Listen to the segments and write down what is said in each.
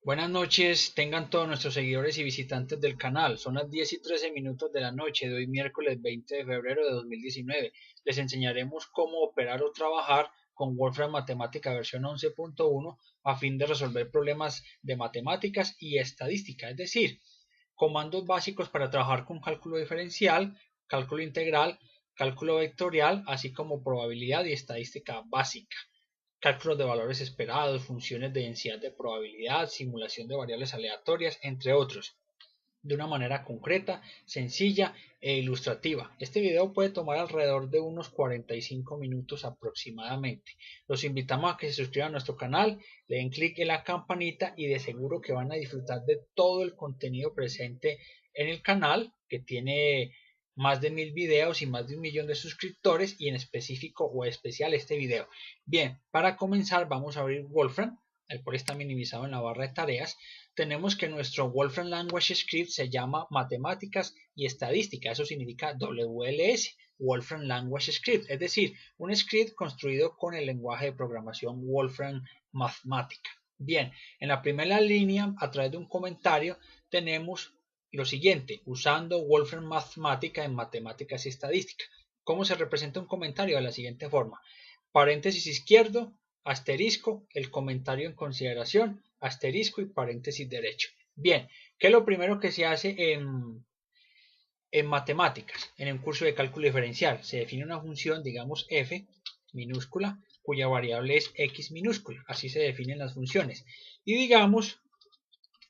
Buenas noches, tengan todos nuestros seguidores y visitantes del canal. Son las 10 y 13 minutos de la noche de hoy miércoles 20 de febrero de 2019. Les enseñaremos cómo operar o trabajar con Wolfram Matemática versión 11.1 a fin de resolver problemas de matemáticas y estadística, es decir, comandos básicos para trabajar con cálculo diferencial, cálculo integral, cálculo vectorial, así como probabilidad y estadística básica. Cálculos de valores esperados, funciones de densidad de probabilidad, simulación de variables aleatorias, entre otros, de una manera concreta, sencilla e ilustrativa. Este video puede tomar alrededor de unos 45 minutos aproximadamente. Los invitamos a que se suscriban a nuestro canal, le den clic en la campanita y de seguro que van a disfrutar de todo el contenido presente en el canal, que tiene más de 1000 videos y más de 1 millón de suscriptores, y en específico o especial este video. Bien, para comenzar vamos a abrir Wolfram, el cual está minimizado en la barra de tareas. Tenemos que nuestro Wolfram Language Script se llama Matemáticas y Estadística, eso significa WLS, Wolfram Language Script, es decir, un script construido con el lenguaje de programación Wolfram Mathematica. Bien, en la primera línea, a través de un comentario, tenemos lo siguiente: usando Wolfram Mathematica en matemáticas y estadística. ¿Cómo se representa un comentario? De la siguiente forma: paréntesis izquierdo, asterisco, el comentario en consideración, asterisco y paréntesis derecho. Bien, ¿qué es lo primero que se hace en matemáticas? En un curso de cálculo diferencial se define una función, digamos f minúscula, cuya variable es x minúscula. Así se definen las funciones. Y digamos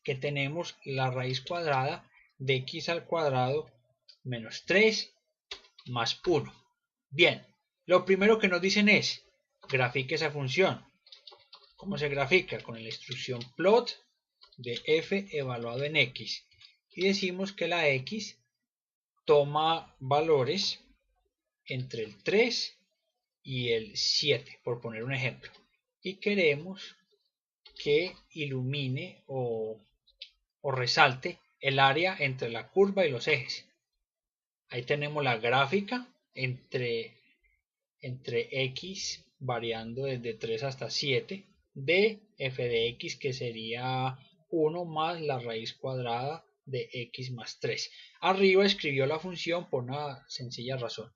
que tenemos la raíz cuadrada de x al cuadrado menos 3 más 1. Bien, lo primero que nos dicen es: grafique esa función. ¿Cómo se grafica? Con la instrucción plot de f evaluado en x. Y decimos que la x toma valores entre el 3 y el 7, por poner un ejemplo. Y queremos que ilumine o resalte el área entre la curva y los ejes. Ahí tenemos la gráfica entre x variando desde 3 hasta 7 de f de x, que sería 1 más la raíz cuadrada de x más 3. Arriba escribió la función por una sencilla razón.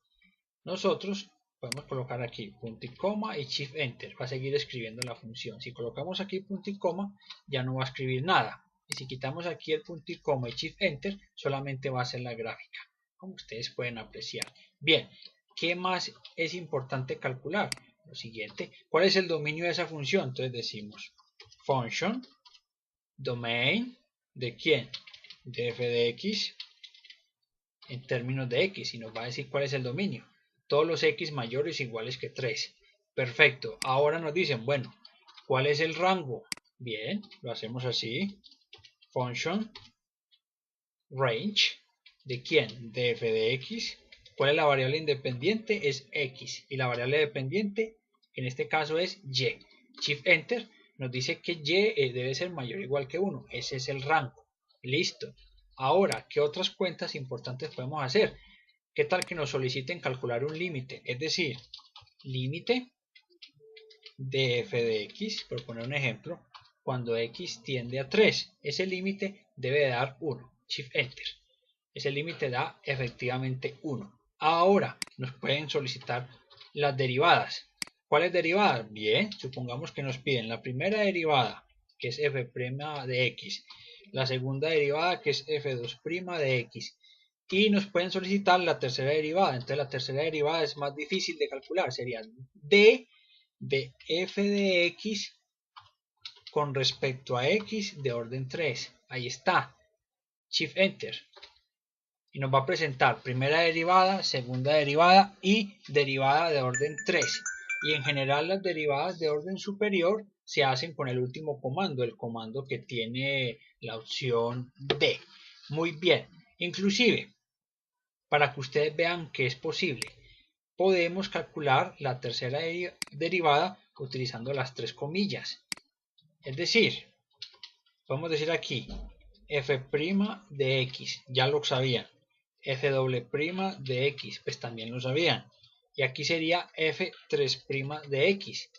Nosotros podemos colocar aquí punto y coma y shift enter. Va a seguir escribiendo la función. Si colocamos aquí punto y coma, ya no va a escribir nada. Y si quitamos aquí el punto y coma y shift enter, solamente va a ser la gráfica, como ustedes pueden apreciar. Bien, ¿qué más es importante calcular? Lo siguiente: ¿cuál es el dominio de esa función? Entonces decimos function domain, ¿de quién? De f de x en términos de x, y nos va a decir cuál es el dominio: todos los x mayores o iguales que 3. Perfecto. Ahora nos dicen, bueno, ¿cuál es el rango? Bien, lo hacemos así: function range, ¿de quién? De f de x. ¿Cuál es la variable independiente? Es x. Y la variable dependiente, en este caso, es y. Shift enter nos dice que y debe ser mayor o igual que 1. Ese es el rango. Listo. Ahora, ¿qué otras cuentas importantes podemos hacer? ¿Qué tal que nos soliciten calcular un límite? Es decir, límite de f de x, por poner un ejemplo, cuando x tiende a 3. Ese límite debe dar 1. Shift enter. Ese límite da efectivamente 1. Ahora nos pueden solicitar las derivadas. ¿Cuáles derivadas? Bien, supongamos que nos piden la primera derivada, que es f' de x, la segunda derivada, que es f2' de x, y nos pueden solicitar la tercera derivada. Entonces la tercera derivada es más difícil de calcular, sería d de f de x con respecto a x de orden 3. Ahí está. Shift enter. Y nos va a presentar primera derivada, segunda derivada y derivada de orden 3. Y en general las derivadas de orden superior se hacen con el último comando, el comando que tiene la opción D. Muy bien. Inclusive, para que ustedes vean que es posible, podemos calcular la tercera derivada utilizando las 3 comillas. Es decir, podemos decir aquí f' de x, ya lo sabían. f doble prima de x, pues también lo sabían. Y aquí sería f3' de x.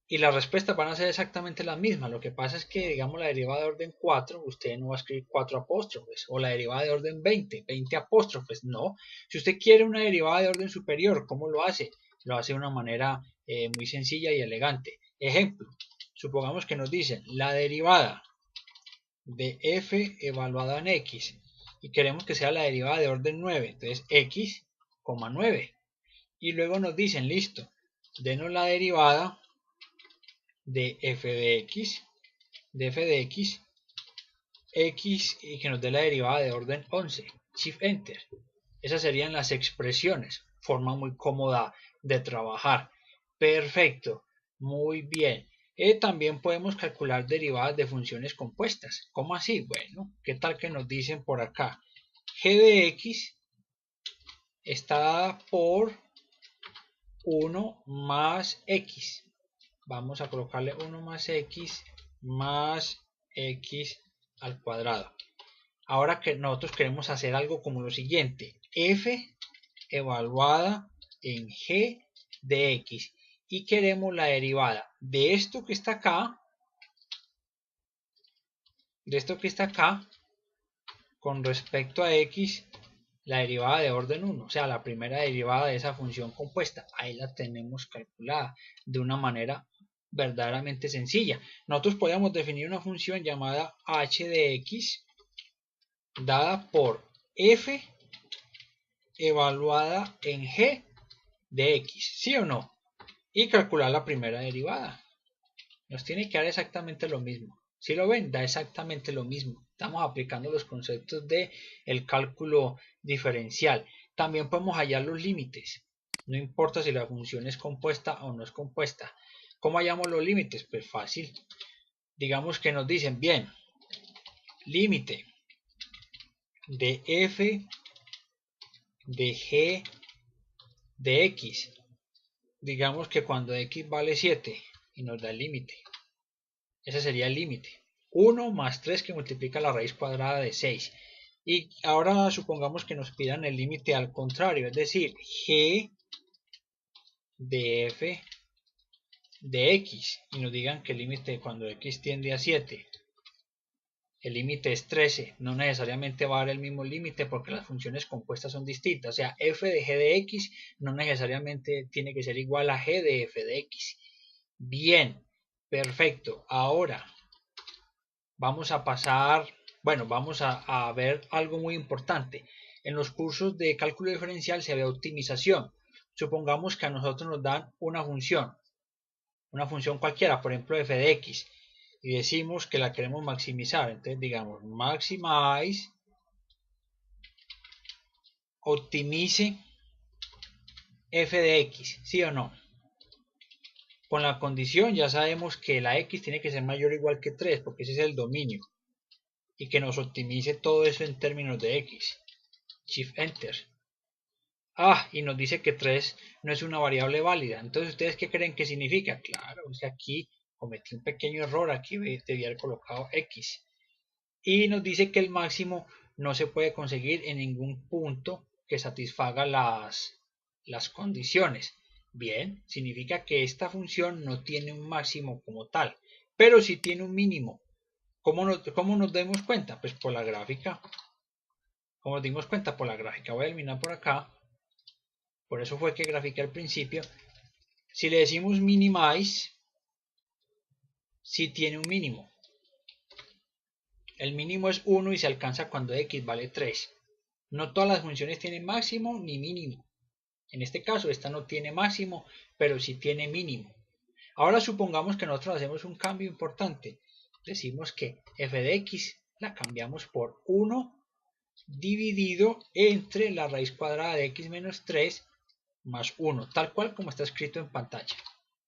y las respuestas van a ser exactamente las mismas. Lo que pasa es que, digamos, la derivada de orden 4, usted no va a escribir 4 apóstrofes, o la derivada de orden 20, 20 apóstrofes, no. Si usted quiere una derivada de orden superior, ¿cómo lo hace? Lo hace de una manera muy sencilla y elegante. Ejemplo, supongamos que nos dicen la derivada de f evaluada en x, y queremos que sea la derivada de orden 9, entonces x, 9. Y luego nos dicen, listo, denos la derivada de f de x, x y que nos dé la derivada de orden 11. Shift Enter. Esas serían las expresiones. Forma muy cómoda de trabajar. Perfecto. Muy bien. También podemos calcular derivadas de funciones compuestas. ¿Cómo así? Bueno, ¿qué tal que nos dicen por acá? G de x está dada por 1 más x. Vamos a colocarle 1 más x al cuadrado. Ahora que nosotros queremos hacer algo como lo siguiente: f evaluada en g de x, y queremos la derivada de esto que está acá, con respecto a x, la derivada de orden 1, o sea, la primera derivada de esa función compuesta. Ahí la tenemos calculada de una manera verdaderamente sencilla. Nosotros podríamos definir una función llamada h de x dada por f evaluada en g de x, ¿sí o no? Y calcular la primera derivada. Nos tiene que dar exactamente lo mismo. Si lo ven, da exactamente lo mismo. Estamos aplicando los conceptos de el cálculo diferencial. También podemos hallar los límites. No importa si la función es compuesta o no es compuesta. ¿Cómo hallamos los límites? Pues fácil. Digamos que nos dicen, bien, límite de f de g de x. Digamos que cuando x vale 7 y nos da el límite. Ese sería el límite. 1 más 3 que multiplica la raíz cuadrada de 6. Y ahora supongamos que nos pidan el límite al contrario, es decir, g de f de x, y nos digan que el límite cuando x tiende a 7, el límite es 13, no necesariamente va a dar el mismo límite porque las funciones compuestas son distintas. O sea, f de g de x no necesariamente tiene que ser igual a g de f de x. Bien, perfecto. Ahora vamos a pasar, bueno, vamos a ver algo muy importante. En los cursos de cálculo diferencial se ve optimización. Supongamos que a nosotros nos dan una función cualquiera, por ejemplo f de x, y decimos que la queremos maximizar. Entonces digamos maximize, optimice f de x, ¿sí o no? Con la condición ya sabemos que la x tiene que ser mayor o igual que 3, porque ese es el dominio, y que nos optimice todo eso en términos de x. Shift Enter. Y nos dice que 3 no es una variable válida. Entonces, ¿ustedes qué creen que significa? Claro, o sea, aquí cometí un pequeño error, aquí debía haber colocado x. Y nos dice que el máximo no se puede conseguir en ningún punto que satisfaga las condiciones. Bien, significa que esta función no tiene un máximo como tal, pero sí tiene un mínimo. ¿Cómo nos damos cuenta? Pues por la gráfica. ¿Cómo nos dimos cuenta? Por la gráfica. Voy a eliminar por acá. Por eso fue que grafiqué al principio. Si le decimos minimize, sí tiene un mínimo. El mínimo es 1 y se alcanza cuando x vale 3. No todas las funciones tienen máximo ni mínimo. En este caso, esta no tiene máximo, pero sí tiene mínimo. Ahora supongamos que nosotros hacemos un cambio importante. Decimos que f de x la cambiamos por 1 dividido entre la raíz cuadrada de x menos 3 más 1, tal cual como está escrito en pantalla.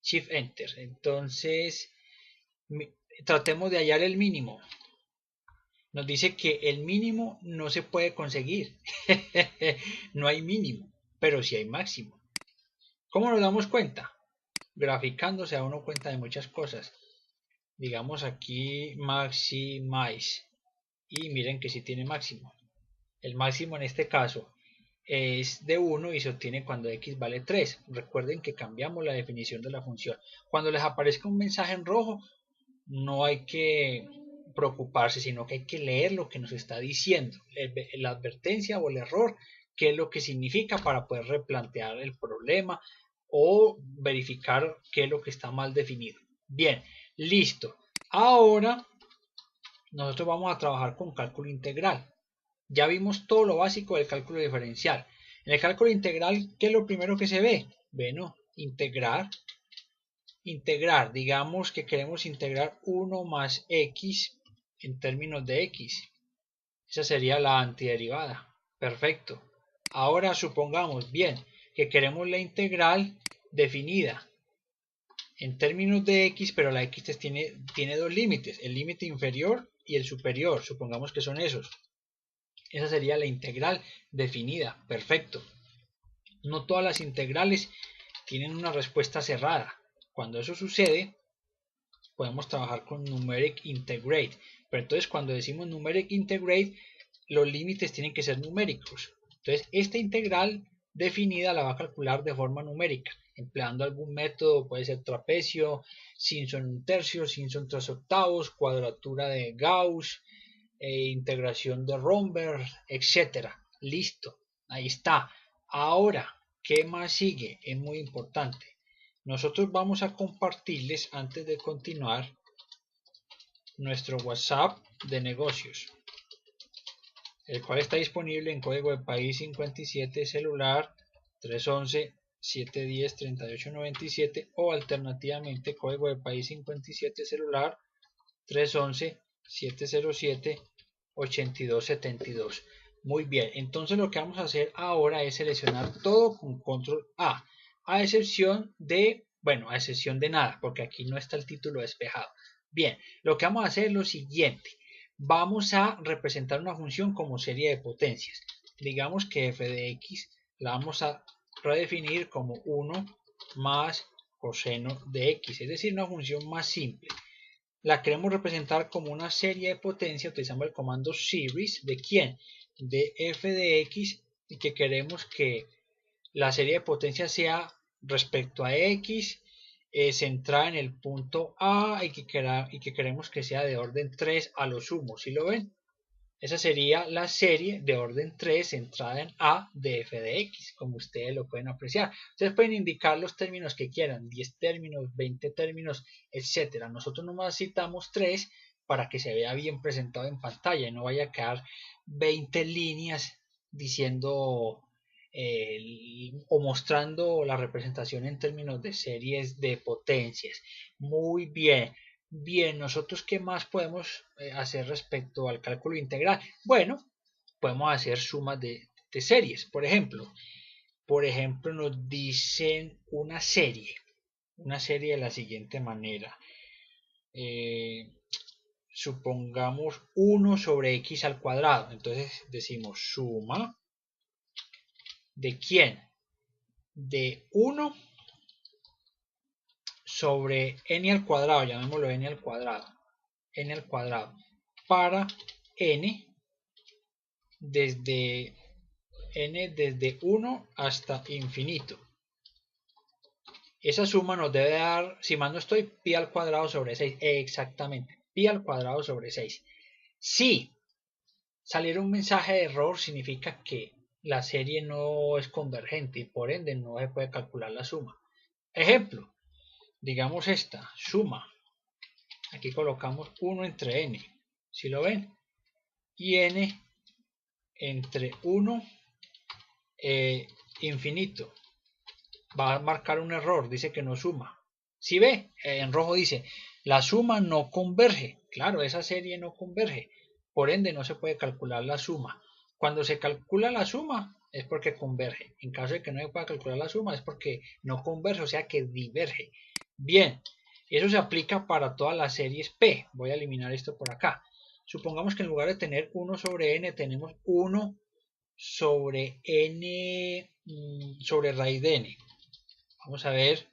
Shift Enter. Entonces, tratemos de hallar el mínimo. Nos dice que el mínimo no se puede conseguir. No hay mínimo, pero sí hay máximo. ¿Cómo nos damos cuenta? Graficando se da uno cuenta de muchas cosas. Digamos aquí maximize. Y miren que sí tiene máximo. El máximo en este caso es de 1 y se obtiene cuando x vale 3. Recuerden que cambiamos la definición de la función. Cuando les aparezca un mensaje en rojo, no hay que preocuparse, sino que hay que leer lo que nos está diciendo, la advertencia o el error, qué es lo que significa para poder replantear el problema o verificar qué es lo que está mal definido. Bien, listo. Ahora nosotros vamos a trabajar con cálculo integral. Ya vimos todo lo básico del cálculo diferencial. En el cálculo integral, ¿qué es lo primero que se ve? Bueno, integrar, digamos que queremos integrar 1 más x en términos de x. Esa sería la antiderivada. Perfecto. Ahora supongamos, bien, que queremos la integral definida en términos de x, pero la x tiene dos límites, el límite inferior y el superior, supongamos que son esos. Esa sería la integral definida. Perfecto. No todas las integrales tienen una respuesta cerrada. Cuando eso sucede, podemos trabajar con numeric integrate. Pero entonces cuando decimos numeric integrate, los límites tienen que ser numéricos. Entonces esta integral definida la va a calcular de forma numérica, empleando algún método, puede ser trapecio, Simpson 1/3, Simpson 3/8, cuadratura de Gauss, integración de Romberg, etc. Listo, ahí está. Ahora, ¿qué más sigue? Es muy importante. Nosotros vamos a compartirles, antes de continuar, nuestro WhatsApp de negocios, el cual está disponible en código de país 57, celular 311-710-3897 o alternativamente código de país 57, celular 311-707-8272. Muy bien, entonces lo que vamos a hacer ahora es seleccionar todo con control a excepción de, bueno, a excepción de nada, porque aquí no está el título despejado. Bien, lo que vamos a hacer es lo siguiente. Vamos a representar una función como serie de potencias. Digamos que f de x la vamos a redefinir como 1 más coseno de x, es decir, una función más simple. La queremos representar como una serie de potencia, utilizamos el comando series, ¿de quién? De f de x, y que queremos que la serie de potencias sea respecto a x, centrada en el punto A, y que queremos que sea de orden 3 a lo sumo. ¿Sí lo ven? Esa sería la serie de orden 3 centrada en A de f de x, como ustedes lo pueden apreciar. Ustedes pueden indicar los términos que quieran, 10 términos, 20 términos, etc. Nosotros nomás citamos 3 para que se vea bien presentado en pantalla y no vaya a quedar 20 líneas diciendo o mostrando la representación en términos de series de potencias. Muy bien. Bien, nosotros qué más podemos hacer respecto al cálculo integral. Bueno, podemos hacer sumas de series. Por ejemplo, nos dicen una serie de la siguiente manera. Supongamos 1 sobre x al cuadrado. Entonces decimos suma ¿de quién? De 1 sobre n al cuadrado, llamémoslo n al cuadrado, para n desde 1 hasta infinito. Esa suma nos debe dar, si mal no estoy, pi al cuadrado sobre 6, exactamente, pi al cuadrado sobre 6. Si saliera un mensaje de error, significa que la serie no es convergente y por ende no se puede calcular la suma. Ejemplo, digamos esta, suma. Aquí colocamos 1 entre n, ¿sí lo ven? Y n entre 1 infinito. Va a marcar un error, dice que no suma. ¿Sí ve? En rojo dice, la suma no converge. Claro, esa serie no converge. Por ende, no se puede calcular la suma. Cuando se calcula la suma, es porque converge. En caso de que no se pueda calcular la suma, es porque no converge, o sea que diverge. Bien, eso se aplica para todas las series P. Voy a eliminar esto por acá. Supongamos que en lugar de tener 1 sobre n, tenemos 1 sobre n sobre raíz de n. Vamos a ver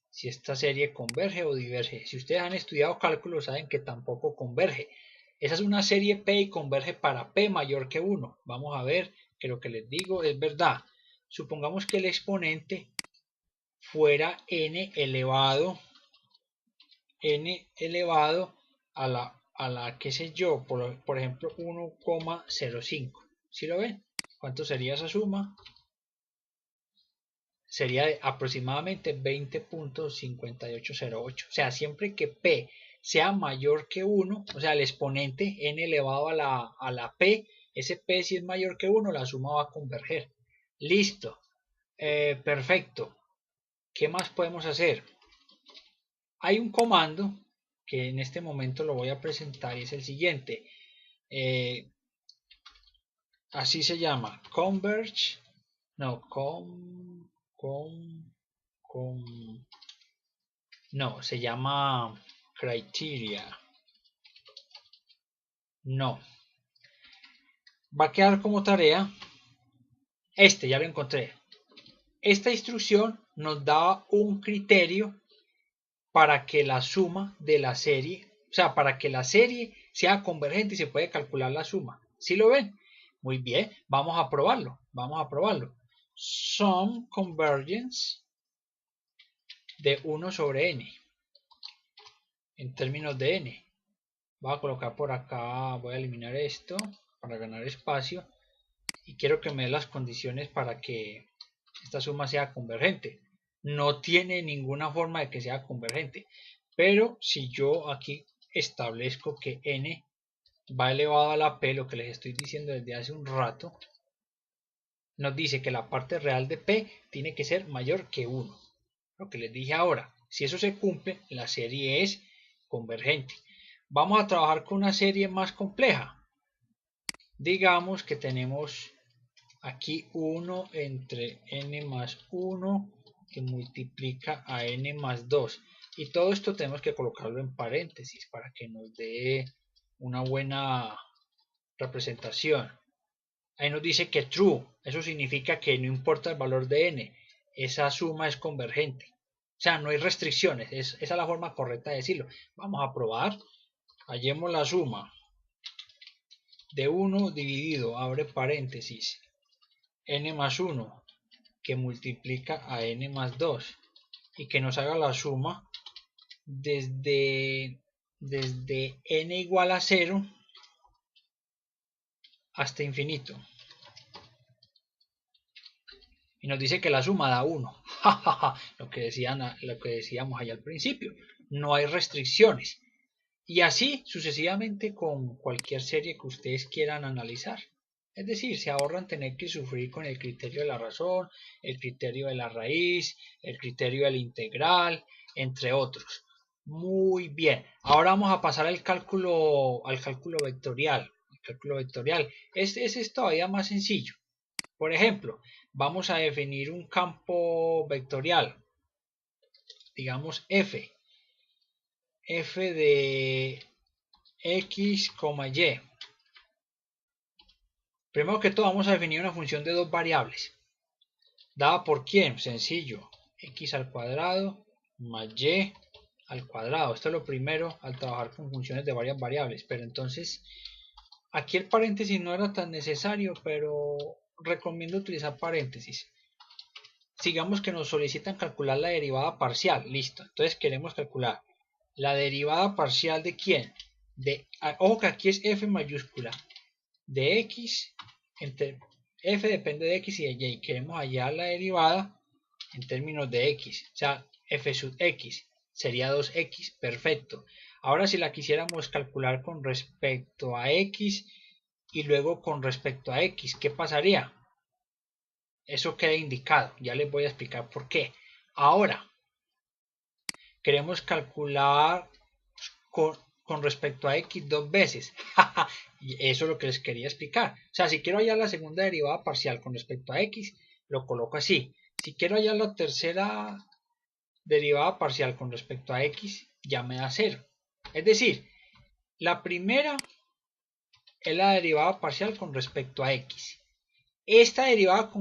si esta serie converge o diverge. Si ustedes han estudiado cálculo, saben que tampoco converge. Esa es una serie P y converge para P mayor que 1. Vamos a ver que lo que les digo es verdad. Supongamos que el exponente fuera n elevado a la qué sé yo, por ejemplo 1,05. ¿Sí lo ven? ¿Cuánto sería esa suma? Sería de aproximadamente 20.5808. O sea, siempre que P sea mayor que 1, o sea, el exponente n elevado a la P, ese P si es mayor que 1, la suma va a converger. Listo. Perfecto. ¿Qué más podemos hacer? Hay un comando que en este momento lo voy a presentar y es el siguiente. Así se llama. Converge. No, no, se llama criteria. No. Va a quedar como tarea. Ya lo encontré. Esta instrucción nos da un criterio para que la suma de la serie, o sea, para que la serie sea convergente y se puede calcular la suma. ¿Sí lo ven? Muy bien, vamos a probarlo. Vamos a probarlo. Sum convergence de 1 sobre n en términos de n. Voy a colocar por acá, voy a eliminar esto para ganar espacio y quiero que me dé las condiciones para que esta suma sea convergente. No tiene ninguna forma de que sea convergente, pero si yo aquí establezco que n va elevado a la p, lo que les estoy diciendo desde hace un rato, nos dice que la parte real de p tiene que ser mayor que 1. Lo que les dije ahora, si eso se cumple, la serie es convergente. Vamos a trabajar con una serie más compleja. Digamos que tenemos aquí 1 entre n más 1 que multiplica a n más 2. Y todo esto tenemos que colocarlo en paréntesis para que nos dé una buena representación. Ahí nos dice que true, eso significa que no importa el valor de n, esa suma es convergente. O sea, no hay restricciones, esa es la forma correcta de decirlo. Vamos a probar. Hallemos la suma de 1 dividido, abre paréntesis, n más 1 que multiplica a n más 2 y que nos haga la suma desde n igual a 0 hasta infinito. Y nos dice que la suma da 1. lo que decíamos allá al principio. No hay restricciones. Y así sucesivamente con cualquier serie que ustedes quieran analizar. Es decir, se ahorran tener que sufrir con el criterio de la razón, el criterio de la raíz, el criterio del integral, entre otros. Muy bien. Ahora vamos a pasar al cálculo vectorial. Ese es todavía más sencillo. Por ejemplo, vamos a definir un campo vectorial. Digamos f de x, y. Primero que todo vamos a definir una función de dos variables. ¿Dada por quién? Sencillo. X al cuadrado más y al cuadrado. Esto es lo primero al trabajar con funciones de varias variables. Pero entonces, aquí el paréntesis no era tan necesario, pero recomiendo utilizar paréntesis. Sigamos que nos solicitan calcular la derivada parcial. Listo. Entonces queremos calcular la derivada parcial de quién. Ojo que aquí es f mayúscula. De x, f depende de x y de y. Queremos hallar la derivada en términos de x. O sea, f sub x sería 2x. Perfecto. Ahora si la quisiéramos calcular con respecto a x y luego con respecto a x, ¿qué pasaría? Eso queda indicado, ya les voy a explicar por qué. Ahora, queremos calcular con respecto a x dos veces. Y eso es lo que les quería explicar. O sea, si quiero hallar la segunda derivada parcial con respecto a x, lo coloco así. Si quiero hallar la tercera derivada parcial con respecto a x, ya me da 0. Es decir, la primera es la derivada parcial con respecto a x. Esta derivada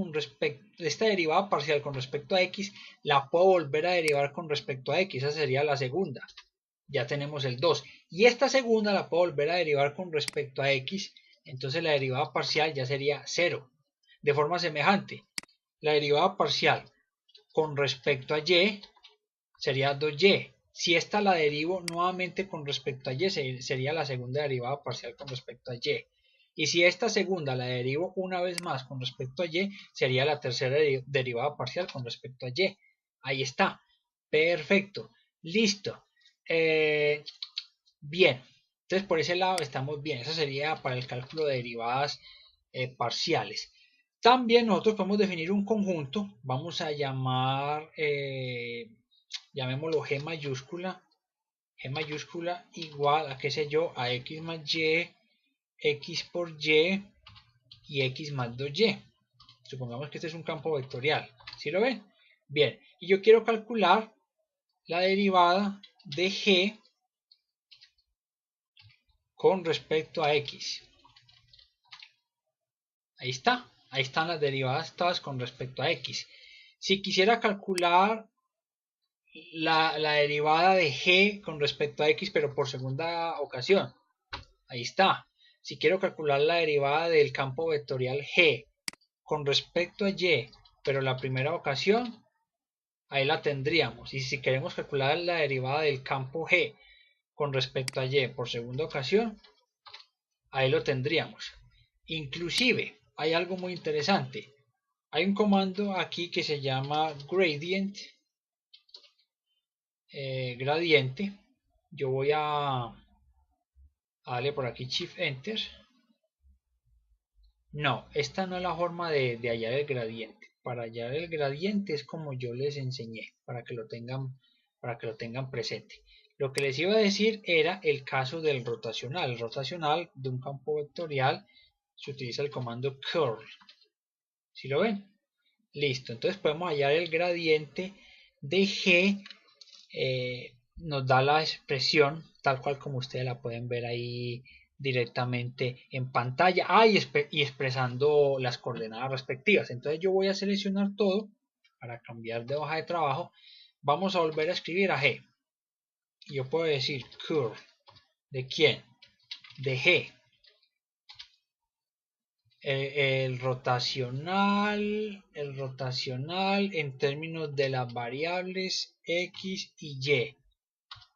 parcial con respecto a x la puedo volver a derivar con respecto a x. Esa sería la segunda. Ya tenemos el 2. Y esta segunda la puedo volver a derivar con respecto a x. Entonces la derivada parcial ya sería 0. De forma semejante, la derivada parcial con respecto a y sería 2y. Si esta la derivo nuevamente con respecto a y, sería la segunda derivada parcial con respecto a y. Y si esta segunda la derivo una vez más con respecto a y, sería la tercera derivada parcial con respecto a y. Ahí está. Perfecto. Listo. Bien. Entonces por ese lado estamos bien. Eso sería para el cálculo de derivadas parciales. También nosotros podemos definir un conjunto. Vamos a llamar, llamémoslo G mayúscula igual a, qué sé yo, a x más y, x por y x más 2y. Supongamos que este es un campo vectorial. ¿Sí lo ven? Bien. Y yo quiero calcular la derivada de g con respecto a x. Ahí está. Ahí están las derivadas todas con respecto a x. Si quisiera calcular la derivada de g con respecto a x, pero por segunda ocasión, ahí está. Si quiero calcular la derivada del campo vectorial g con respecto a y, pero la primera ocasión, ahí la tendríamos. Y si queremos calcular la derivada del campo g con respecto a y por segunda ocasión, ahí lo tendríamos. Inclusive, hay algo muy interesante. Hay un comando aquí que se llama gradiente. Yo voy a darle por aquí Shift Enter. No, esta no es la forma de hallar el gradiente. Para hallar el gradiente es como yo les enseñé, para que lo tengan presente. Lo que les iba a decir era el caso del rotacional. El rotacional de un campo vectorial se utiliza el comando curl. ¿Sí lo ven? Listo, entonces podemos hallar el gradiente de G. Nos da la expresión tal cual como ustedes la pueden ver ahí directamente en pantalla. Y expresando las coordenadas respectivas. Entonces yo voy a seleccionar todo para cambiar de hoja de trabajo. Vamos a volver a escribir a G. Y yo puedo decir curl. ¿De quién? De G. El rotacional en términos de las variables X y Y.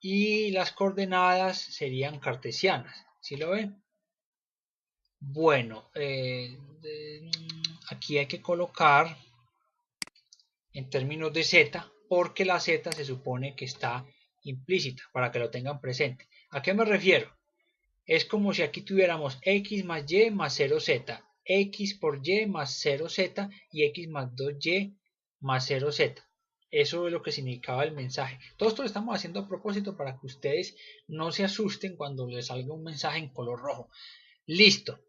Y las coordenadas serían cartesianas. ¿Sí lo ven? Bueno, aquí hay que colocar en términos de z, porque la z se supone que está implícita, para que lo tengan presente. ¿A qué me refiero? Es como si aquí tuviéramos x más y más 0z, x por y más 0z y x más 2y más 0z. Eso es lo que significaba el mensaje. Todo esto lo estamos haciendo a propósito para que ustedes no se asusten cuando les salga un mensaje en color rojo. Listo.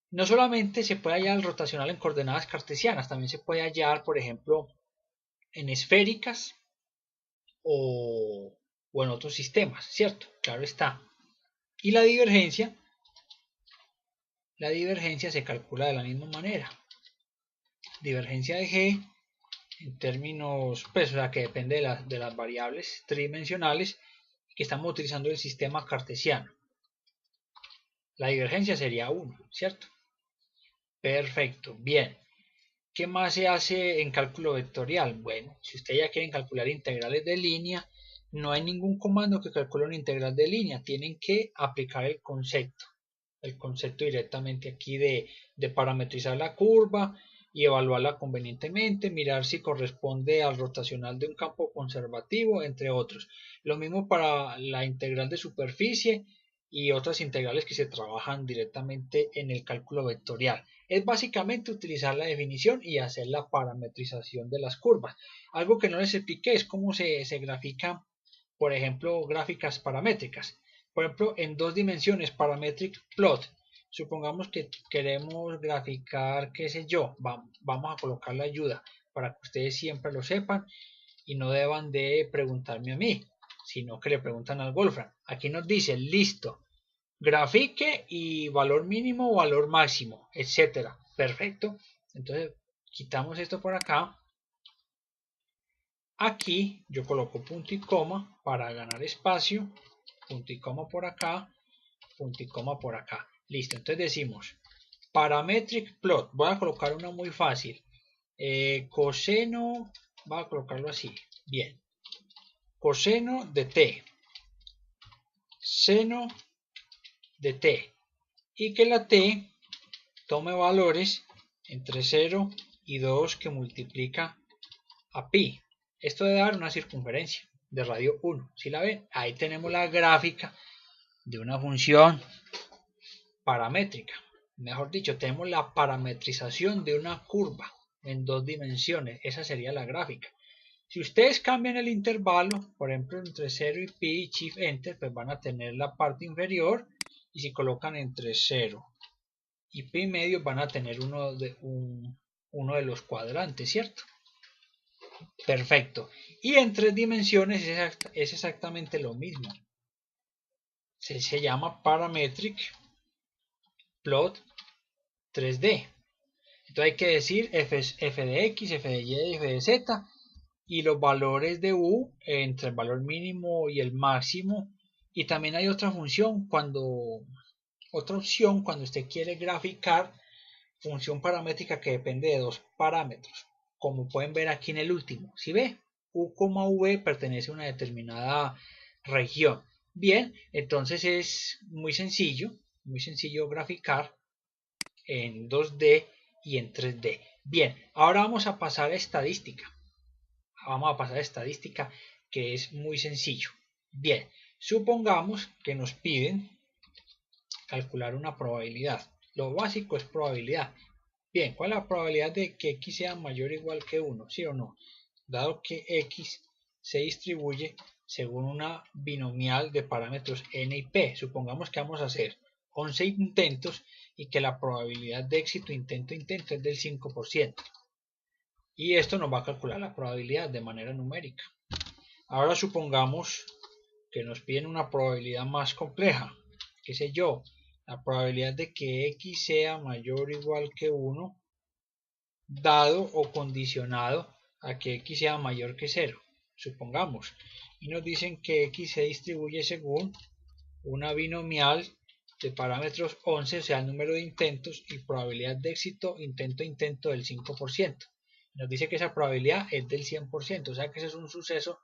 No solamente se puede hallar el rotacional en coordenadas cartesianas, también se puede hallar, por ejemplo, en esféricas o en otros sistemas, ¿cierto? Claro está. Y la divergencia se calcula de la misma manera. Divergencia de G en términos, pues, o sea, que depende de las variables tridimensionales que estamos utilizando el sistema cartesiano. La divergencia sería 1, ¿cierto? Perfecto, bien. ¿Qué más se hace en cálculo vectorial? Bueno, si ustedes ya quieren calcular integrales de línea, no hay ningún comando que calcule una integral de línea. Tienen que aplicar el concepto directamente aquí de parametrizar la curva y evaluarla convenientemente, mirar si corresponde al rotacional de un campo conservativo, entre otros. Lo mismo para la integral de superficie y otras integrales que se trabajan directamente en el cálculo vectorial. Es básicamente utilizar la definición y hacer la parametrización de las curvas. Algo que no les expliqué es cómo se grafican, por ejemplo, gráficas paramétricas. Por ejemplo, en 2 dimensiones, parametric plot. Supongamos que queremos graficar, qué sé yo, vamos a colocar la ayuda para que ustedes siempre lo sepan y no deban de preguntarme a mí, sino que le preguntan al Wolfram. Aquí nos dice, listo, grafique y valor mínimo o valor máximo, etcétera. Perfecto. Entonces, quitamos esto por acá. Aquí yo coloco punto y coma para ganar espacio. Punto y coma por acá. Punto y coma por acá. Listo. Entonces decimos parametric plot. Voy a colocar una muy fácil. Coseno, voy a colocarlo así. Bien. Coseno de t. Seno de t. Y que la t tome valores entre 0 y 2 que multiplica a pi. Esto debe dar una circunferencia de radio 1. ¿Sí la ven? Ahí tenemos la gráfica de una función paramétrica. Mejor dicho, tenemos la parametrización de una curva en 2 dimensiones. Esa sería la gráfica. Si ustedes cambian el intervalo, por ejemplo, entre 0 y pi, Shift Enter, pues van a tener la parte inferior. Y si colocan entre 0 y pi medio, van a tener uno de los cuadrantes, ¿cierto? Perfecto. Y en 3 dimensiones es exactamente lo mismo. Se llama Parametric Plot 3D. Entonces hay que decir f de x, f de y, f de z. Y los valores de u entre el valor mínimo y el máximo. Y también hay otra función otra opción cuando usted quiere graficar función paramétrica que depende de 2 parámetros, como pueden ver aquí en el último. ¿Sí ve? U, v pertenece a una determinada región. Bien, entonces es muy sencillo graficar en 2D y en 3D. Bien, ahora vamos a pasar a estadística. Que es muy sencillo. Bien, supongamos que nos piden calcular una probabilidad. Lo básico es probabilidad. Bien, ¿cuál es la probabilidad de que x sea mayor o igual que 1? ¿Sí o no? Dado que x se distribuye según una binomial de parámetros n y p. Supongamos que vamos a hacer 11 intentos y que la probabilidad de éxito intento es del 5%. Y esto nos va a calcular la probabilidad de manera numérica. Ahora supongamos que nos piden una probabilidad más compleja. ¿Qué sé yo? La probabilidad de que x sea mayor o igual que 1 dado o condicionado a que x sea mayor que 0. Supongamos. Y nos dicen que x se distribuye según una binomial de parámetros 11, o sea, el número de intentos y probabilidad de éxito intento del 5%. Nos dice que esa probabilidad es del 100%, o sea que ese es un suceso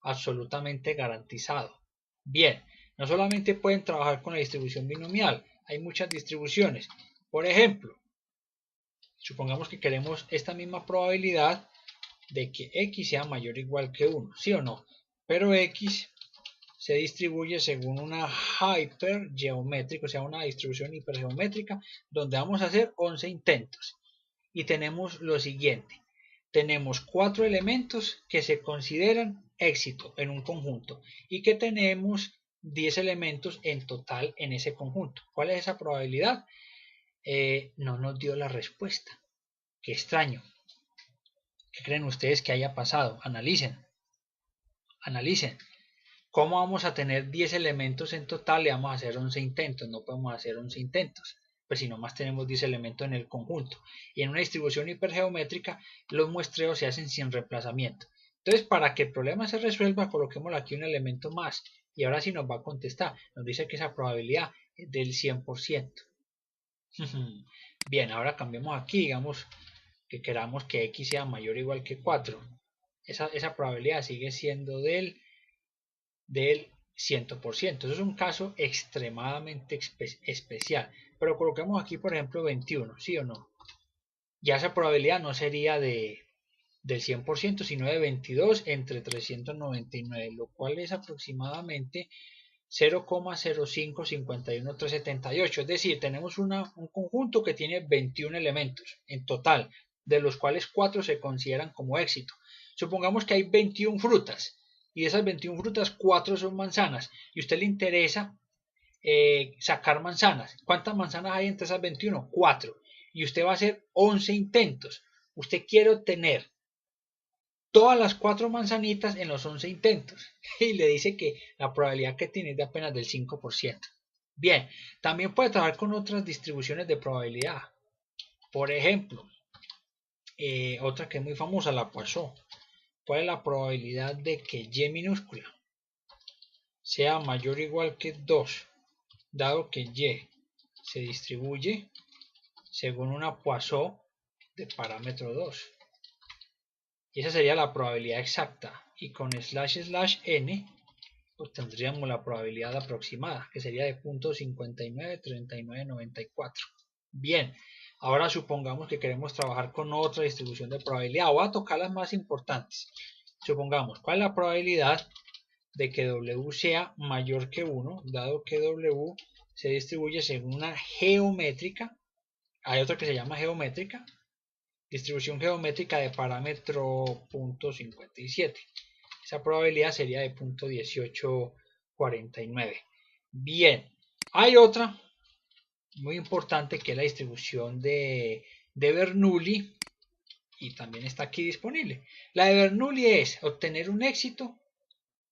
absolutamente garantizado. Bien, no solamente pueden trabajar con la distribución binomial, hay muchas distribuciones. Por ejemplo, supongamos que queremos esta misma probabilidad de que x sea mayor o igual que 1, ¿sí o no? Pero x se distribuye según una hipergeométrica, o sea, una distribución hipergeométrica, donde vamos a hacer 11 intentos. Y tenemos lo siguiente. Tenemos 4 elementos que se consideran éxito en un conjunto y que tenemos 10 elementos en total en ese conjunto. ¿Cuál es esa probabilidad? No nos dio la respuesta. Qué extraño. ¿Qué creen ustedes que haya pasado? Analicen. ¿Cómo vamos a tener 10 elementos en total y vamos a hacer 11 intentos? No podemos hacer 11 intentos, pues si nomás tenemos 10 elementos en el conjunto. Y en una distribución hipergeométrica los muestreos se hacen sin reemplazamiento. Entonces, para que el problema se resuelva, coloquémosle aquí un elemento más. Y ahora sí nos va a contestar. Nos dice que esa probabilidad es del 100%. Bien, ahora cambiemos aquí, digamos que queramos que x sea mayor o igual que 4. Esa probabilidad sigue siendo del 100%. Eso es un caso extremadamente especial. Pero coloquemos aquí, por ejemplo, 21, ¿sí o no? Ya esa probabilidad no sería del 100%, sino de 22 entre 399, lo cual es aproximadamente 0,0551378. Es decir, tenemos un conjunto que tiene 21 elementos en total, de los cuales 4 se consideran como éxito. Supongamos que hay 21 frutas y de esas 21 frutas 4 son manzanas y a usted le interesa sacar manzanas. ¿Cuántas manzanas hay entre esas 21? 4. Y usted va a hacer 11 intentos. Usted quiere obtener todas las 4 manzanitas en los 11 intentos y le dice que la probabilidad que tiene es de apenas del 5%. Bien, también puede trabajar con otras distribuciones de probabilidad. Por ejemplo, otra que es muy famosa, la Poisson. ¿Cuál es la probabilidad de que y minúscula sea mayor o igual que 2, dado que y se distribuye según una Poisson de parámetro 2. Y esa sería la probabilidad exacta. Y con /n obtendríamos la probabilidad aproximada, que sería de 0.593994. Bien, ahora supongamos que queremos trabajar con otra distribución de probabilidad. Voy a tocar las más importantes. Supongamos, ¿cuál es la probabilidad de que W sea mayor que 1, dado que W se distribuye según una geométrica? Hay otra que se llama geométrica, distribución geométrica de parámetro 0.57. Esa probabilidad sería de 0.1849. Bien, hay otra muy importante que es la distribución de Bernoulli, y también está aquí disponible. La de Bernoulli es obtener un éxito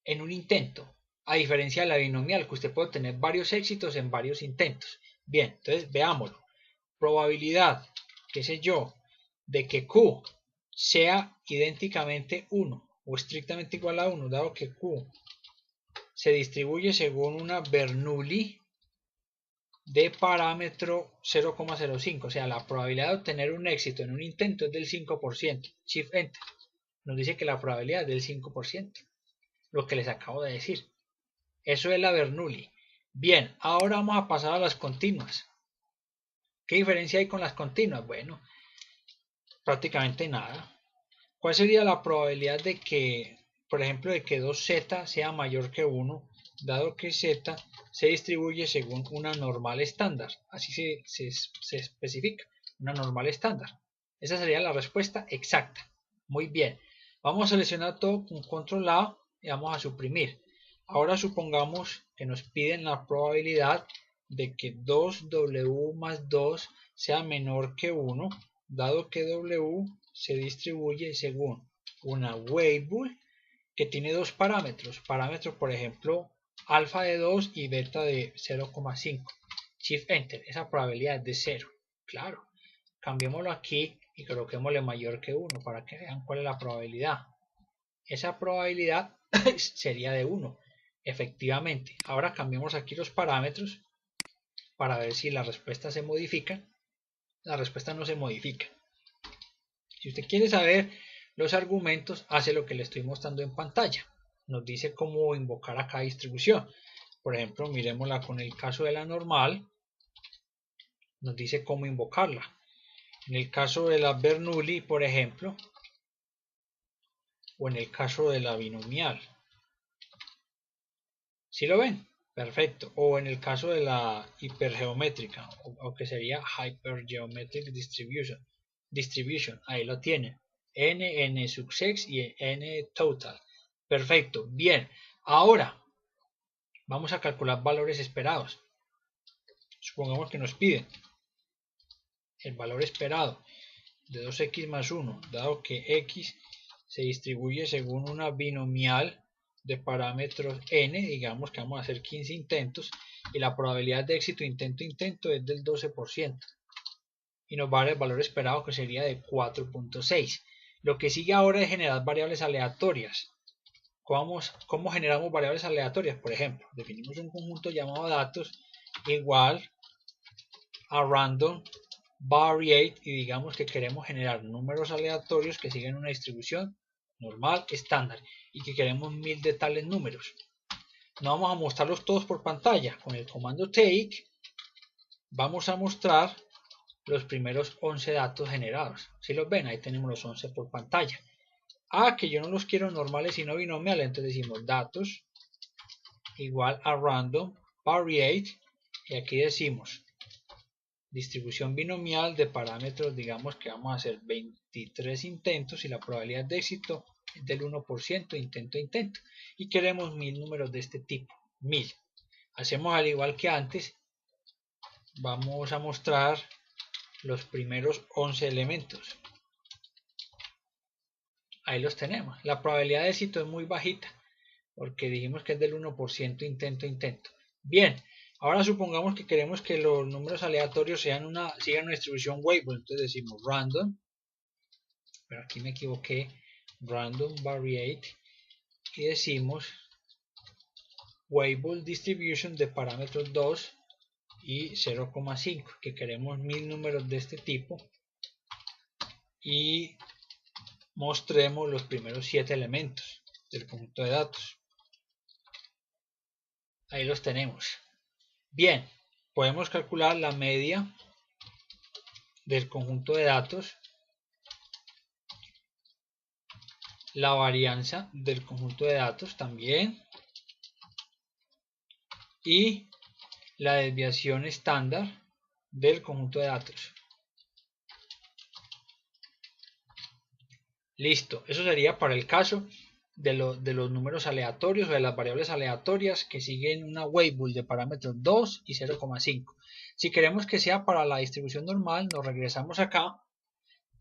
en un intento, a diferencia de la binomial, que usted puede obtener varios éxitos en varios intentos. Bien, entonces veámoslo. Probabilidad, qué sé yo, de que Q sea idénticamente 1 o estrictamente igual a 1, dado que Q se distribuye según una Bernoulli de parámetro 0,05, o sea, la probabilidad de obtener un éxito en un intento es del 5%. Shift Enter nos dice que la probabilidad es del 5%, lo que les acabo de decir. Eso es la Bernoulli. Bien, ahora vamos a pasar a las continuas. ¿Qué diferencia hay con las continuas? Bueno, prácticamente nada. ¿Cuál sería la probabilidad de que, por ejemplo, de que 2z sea mayor que 1, dado que z se distribuye según una normal estándar? Así se especifica, una normal estándar. Esa sería la respuesta exacta. Muy bien. Vamos a seleccionar todo con control A y vamos a suprimir. Ahora supongamos que nos piden la probabilidad de que 2W más 2 sea menor que 1, dado que W se distribuye según una Weibull que tiene dos parámetros. Parámetros, por ejemplo, alfa de 2 y beta de 0,5. Shift Enter. Esa probabilidad es de 0. Claro. Cambiémoslo aquí y coloquémosle mayor que 1 para que vean cuál es la probabilidad. Esa probabilidad sería de 1. Efectivamente. Ahora cambiamos aquí los parámetros para ver si la respuesta se modifica. La respuesta no se modifica. Si usted quiere saber los argumentos, hace lo que le estoy mostrando en pantalla. Nos dice cómo invocar a cada distribución. Por ejemplo, miremosla con el caso de la normal. Nos dice cómo invocarla. En el caso de la Bernoulli, por ejemplo, o en el caso de la binomial. ¿Sí lo ven? Perfecto. O en el caso de la hipergeométrica, o que sería Hypergeometric Distribution. Ahí lo tienen. N sub 6 y N total. Perfecto. Bien. Ahora vamos a calcular valores esperados. Supongamos que nos piden el valor esperado de 2x más 1, dado que x se distribuye según una binomial de parámetros n, digamos que vamos a hacer 15 intentos, y la probabilidad de éxito intento es del 12%, y nos va a dar el valor esperado que sería de 4.6. Lo que sigue ahora es generar variables aleatorias. ¿Cómo generamos variables aleatorias? Por ejemplo, definimos un conjunto llamado datos igual a random variate y digamos que queremos generar números aleatorios que siguen una distribución normal estándar y que queremos 1000 de tales números. No vamos a mostrarlos todos por pantalla. Con el comando take vamos a mostrar los primeros 11 datos generados. Si los ven, ahí tenemos los 11 por pantalla. Que yo no los quiero normales sino binomiales, entonces decimos datos igual a random variate y aquí decimos distribución binomial de parámetros, digamos que vamos a hacer 23 intentos y la probabilidad de éxito es del 1% intento a intento y queremos 1000 números de este tipo, 1000. Hacemos al igual que antes, vamos a mostrar los primeros 11 elementos. Ahí los tenemos. La probabilidad de éxito es muy bajita porque dijimos que es del 1% intento a intento. Bien. Ahora supongamos que queremos que los números aleatorios sigan una distribución Weibull, entonces decimos random, pero aquí me equivoqué, random variate, y decimos Weibull distribution de parámetros 2 y 0,5, que queremos 1000 números de este tipo, y mostremos los primeros 7 elementos del conjunto de datos. Ahí los tenemos. Bien, podemos calcular la media del conjunto de datos, la varianza del conjunto de datos también, y la desviación estándar del conjunto de datos. Listo, eso sería para el caso de los números aleatorios o de las variables aleatorias que siguen una weighball de parámetros 2 y 0,5. Si queremos que sea para la distribución normal, nos regresamos acá,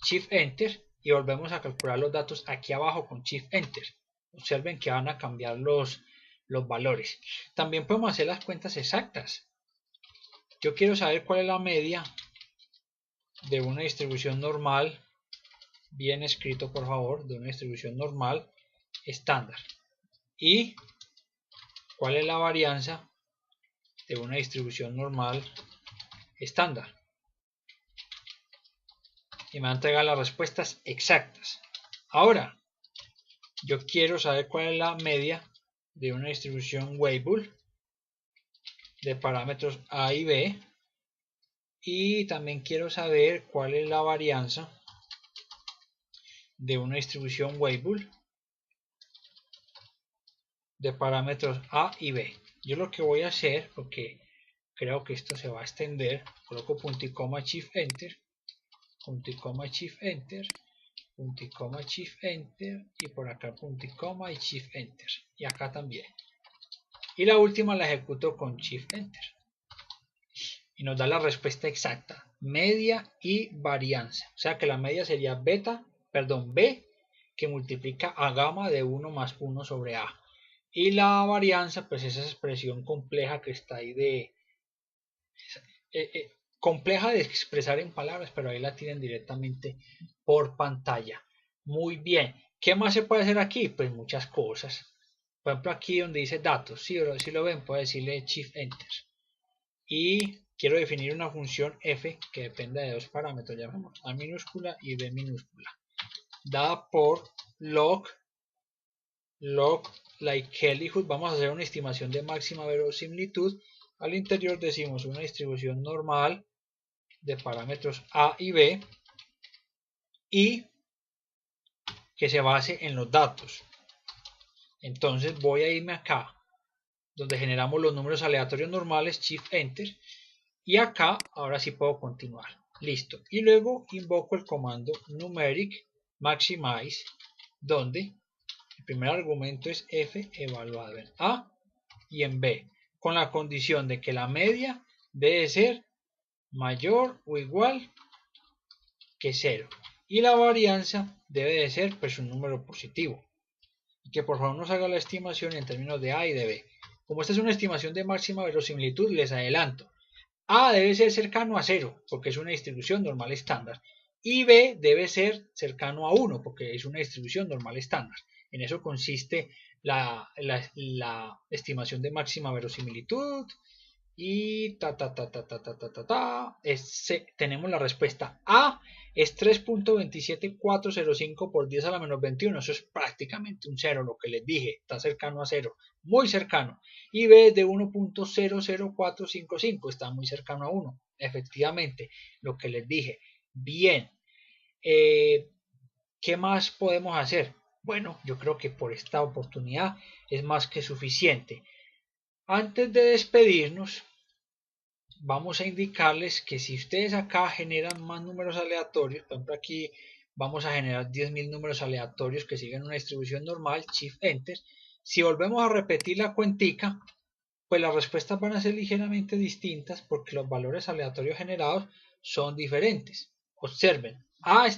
Shift Enter, y volvemos a calcular los datos aquí abajo con Shift Enter. Observen que van a cambiar los valores. También podemos hacer las cuentas exactas. Yo quiero saber cuál es la media de una distribución normal, bien escrito por favor, de una distribución normal estándar, y cuál es la varianza de una distribución normal estándar, y me va a entregar las respuestas exactas. Ahora yo quiero saber cuál es la media de una distribución weighball de parámetros A y B, y también quiero saber cuál es la varianza de una distribución weighball de parámetros A y B. Yo lo que voy a hacer, porque creo que esto se va a extender, coloco punto y coma, Shift Enter, punto y coma, Shift Enter, punto y coma, Shift Enter, y por acá punto y coma y Shift Enter, y acá también. Y la última la ejecuto con Shift Enter. Y nos da la respuesta exacta, media y varianza. O sea que la media sería B, que multiplica a gamma de 1 más 1 sobre A. Y la varianza, pues esa expresión compleja que está ahí compleja de expresar en palabras, pero ahí la tienen directamente por pantalla. Muy bien. ¿Qué más se puede hacer aquí? Pues muchas cosas. Por ejemplo, aquí donde dice datos, si lo ven, puedo decirle Shift Enter. Y quiero definir una función f que dependa de dos parámetros, llamamos a minúscula y b minúscula, dada por log likelihood. Vamos a hacer una estimación de máxima verosimilitud. Al interior decimos una distribución normal de parámetros a y b y que se base en los datos. Entonces voy a irme acá donde generamos los números aleatorios normales, Shift Enter, y acá ahora sí puedo continuar. Listo. Y luego invoco el comando numeric maximize, donde el primer argumento es f evaluado en A y en B, con la condición de que la media debe ser mayor o igual que 0 y la varianza debe de ser pues un número positivo, y que por favor nos haga la estimación en términos de A y de B. Como esta es una estimación de máxima verosimilitud, les adelanto, A debe ser cercano a 0 porque es una distribución normal estándar, y B debe ser cercano a 1 porque es una distribución normal estándar. En eso consiste la estimación de máxima verosimilitud. Y tenemos la respuesta. A es 3.27405 por 10 a la menos 21. Eso es prácticamente un 0, lo que les dije. Está cercano a 0, muy cercano. Y B es de 1.00455. Está muy cercano a 1. Efectivamente, lo que les dije. Bien. ¿Qué más podemos hacer? Bueno, yo creo que por esta oportunidad es más que suficiente. Antes de despedirnos, vamos a indicarles que si ustedes acá generan más números aleatorios, por ejemplo aquí vamos a generar 10.000 números aleatorios que siguen una distribución normal, Shift Enter, si volvemos a repetir la cuentica, pues las respuestas van a ser ligeramente distintas porque los valores aleatorios generados son diferentes. Observen, A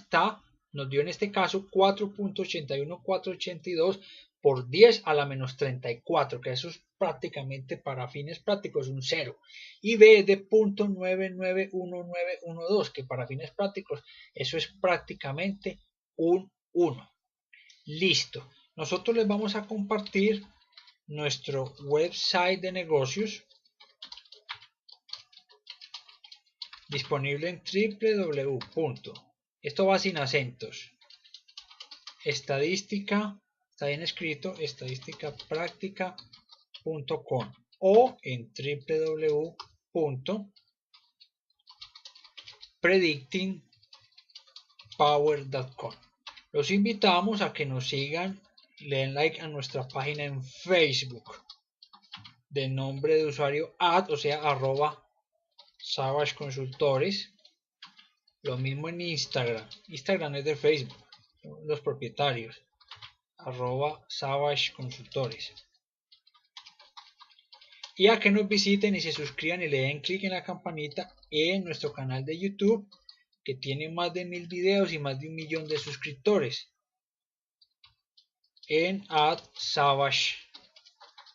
nos dio en este caso 4.81482 por 10 a la menos 34, que eso es prácticamente para fines prácticos un 0. Y B es de 0.991912, que para fines prácticos eso es prácticamente un 1. Listo. Nosotros les vamos a compartir nuestro website de negocios disponible en www. Esto va sin acentos. Estadística, está bien escrito, estadísticapráctica.com o en www.predictingpower.com. Los invitamos a que nos sigan y le den like a nuestra página en Facebook de nombre de usuario @Savage Consultores. Lo mismo en Instagram. Instagram es de Facebook, los propietarios, @Savage Consultores. Y a que nos visiten y se suscriban y le den clic en la campanita en nuestro canal de YouTube, que tiene más de 1000 videos y más de 1 millón de suscriptores, en @Savage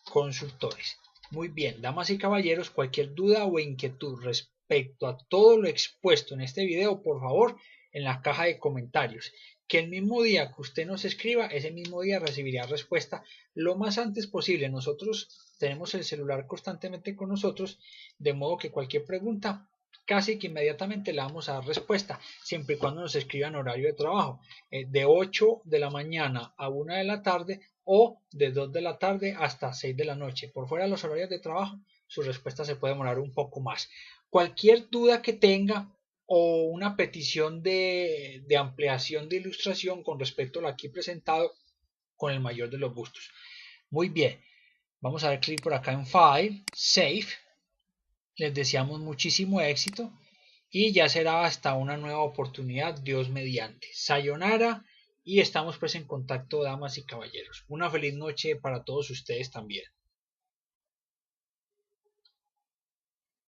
Consultores. Muy bien, damas y caballeros, cualquier duda o inquietud respecto a todo lo expuesto en este video, por favor, en la caja de comentarios, que el mismo día que usted nos escriba, ese mismo día recibirá respuesta lo más antes posible. Nosotros tenemos el celular constantemente con nosotros, de modo que cualquier pregunta casi que inmediatamente le vamos a dar respuesta, siempre y cuando nos escriban horario de trabajo, de 8 de la mañana a 1 de la tarde o de 2 de la tarde hasta 6 de la noche. Por fuera de los horarios de trabajo, su respuesta se puede demorar un poco más. Cualquier duda que tenga o una petición de ampliación de ilustración con respecto a lo aquí presentado, con el mayor de los gustos. Muy bien, vamos a dar clic por acá en File, Save. Les deseamos muchísimo éxito y ya será hasta una nueva oportunidad, Dios mediante. Sayonara, y estamos pues en contacto, damas y caballeros. Una feliz noche para todos ustedes también.